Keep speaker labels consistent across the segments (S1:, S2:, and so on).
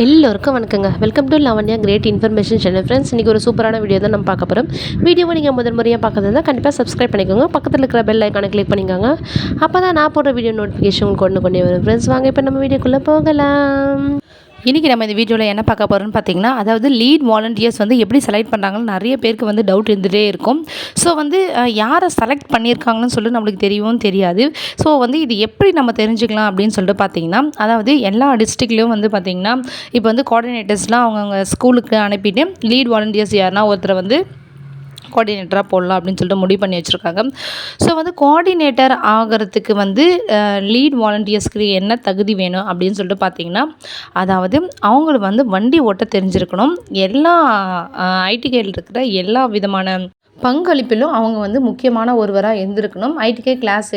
S1: எல்லோருக்கும் வணக்கங்க. Welcome to Lavanya great information channel. Friends, இன்றைக்கி ஒரு சூப்பரான வீடியோ தான் நம்ம பார்க்க போகிறோம். வீடியோவை நீங்கள் முதல் முறையாக பார்க்கறதா கண்டிப்பாக சப்ஸ்கிரைப் பண்ணிக்கோங்க. பக்கத்தில் இருக்கிற பெல் ஐக்கானை கிளிக் பண்ணிக்கோங்க. அப்போ தான் நான் போடுற வீடியோ நோட்டிஃபிகேஷன் உங்களுக்கு கொண்டே வரும். ஃப்ரெண்ட்ஸ், வாங்க இப்போ நம்ம வீடியோக்குள்ளே போகலாம்.
S2: இன்றைக்கி நம்ம இந்த வீடியோவில் என்ன பார்க்க போகிறோம்னு பார்த்தீங்கன்னா, அதாவது லீட் வாலண்டியர்ஸ் வந்து எப்படி செலக்ட் பண்ணுறாங்கன்னு நிறைய பேருக்கு வந்து டவுட் இருந்துகிட்டே இருக்கும். ஸோ வந்து யாரை செலக்ட் பண்ணியிருக்காங்கன்னு சொல்லி நம்மளுக்கு தெரியவும் தெரியாது. ஸோ வந்து இது எப்படி நம்ம தெரிஞ்சுக்கலாம் அப்படின்னு சொல்லிட்டு பார்த்தீங்கன்னா, அதாவது எல்லா டிஸ்ட்ரிக்ட்லேயும் வந்து பார்த்திங்கன்னா, இப்போ வந்து கோஆர்டினேட்டர்ஸ்லாம் அவங்கவுங்க ஸ்கூலுக்கு அனுப்பிட்டு லீட் வாலண்டியர்ஸ் யாருன்னா ஒருத்தரை வந்து கோஆர்டினேட்டராக போடலாம் அப்படின்னு சொல்லிட்டு முடிவு பண்ணி வச்சுருக்காங்க. ஸோ வந்து கோஆர்டினேட்டர் ஆகிறதுக்கு வந்து லீட் வாலண்டியர்ஸ்க்கு என்ன தகுதி வேணும் அப்படின்னு சொல்லிட்டு பார்த்தீங்கன்னா, அதாவது அவங்களுக்கு வந்து வண்டி ஓட்ட தெரிஞ்சிருக்கணும். எல்லா ஐடிகையில் இருக்கிற எல்லா விதமான பங்களிப்பிலும் அவங்க வந்து முக்கியமான ஒருவராக இருந்திருக்கணும். ஐடிகே கிளாஸ்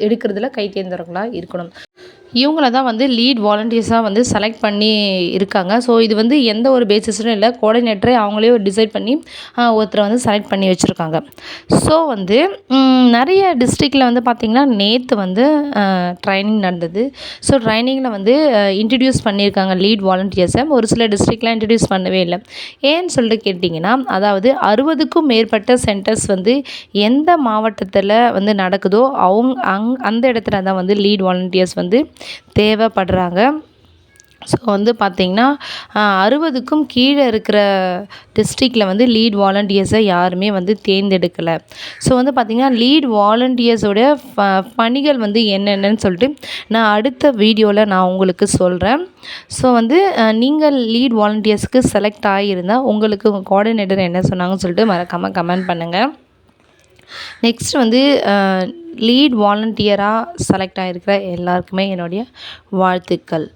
S2: எடுக்கிறதுல கை தேர்ந்தவர்களாக இருக்கணும். இவங்கள தான் வந்து லீட் வாலண்டியர்ஸாக வந்து செலக்ட் பண்ணி இருக்காங்க. ஸோ இது வந்து எந்த ஒரு பேசிஸ்லும் இல்லை, கோஆர்டினேட்டரே அவங்களே டிசைட் பண்ணி ஒருத்தரை வந்து செலக்ட் பண்ணி வச்சுருக்காங்க. ஸோ வந்து நிறைய டிஸ்ட்ரிக்டில் வந்து பார்த்திங்கன்னா நேற்று வந்து ட்ரைனிங் நடந்தது. ஸோ ட்ரைனிங்கில் வந்து இன்ட்ரடியூஸ் பண்ணியிருக்காங்க லீட் வாலண்டியர்ஸை. ஒரு சில டிஸ்ட்ரிக்ட்லாம் இன்ட்ரடியூஸ் பண்ணவே இல்லை. ஏன்னு சொல்லிட்டு கேட்டிங்கன்னா, அதாவது 60க்கும் மேற்பட்ட சென்டர்ஸ் வந்து எந்த மாவட்டத்தில் வந்து நடக்குதோ அந்த இடத்துல தான் வந்து லீட் வாலண்டியர்ஸ் வந்து தேவைப்படுறாங்க. ஸோ வந்து பார்த்திங்கன்னா 60க்கும் கீழே இருக்கிற டிஸ்ட்ரிக்டில் வந்து லீட் வாலண்டியர்ஸை யாருமே வந்து தேர்ந்தெடுக்கலை. ஸோ வந்து பார்த்திங்கன்னா லீட் வாலண்டியர்ஸோட பணிகள் வந்து என்னென்னு சொல்லிட்டு நான் அடுத்த வீடியோவில் நான் உங்களுக்கு சொல்கிறேன். ஸோ வந்து நீங்கள் லீட் வாலண்டியர்ஸ்க்கு செலக்ட் ஆகியிருந்தால் உங்களுக்கு உங்கள் கோஆர்டினேட்டர் என்ன சொன்னாங்கன்னு சொல்லிட்டு மறக்காமல் கமெண்ட் பண்ணுங்கள். நெக்ஸ்ட் வந்து லீட் வாலண்டியராக செலக்ட் ஆகிருக்கிற எல்லாருக்குமே என்னுடைய வாழ்த்துக்கள்.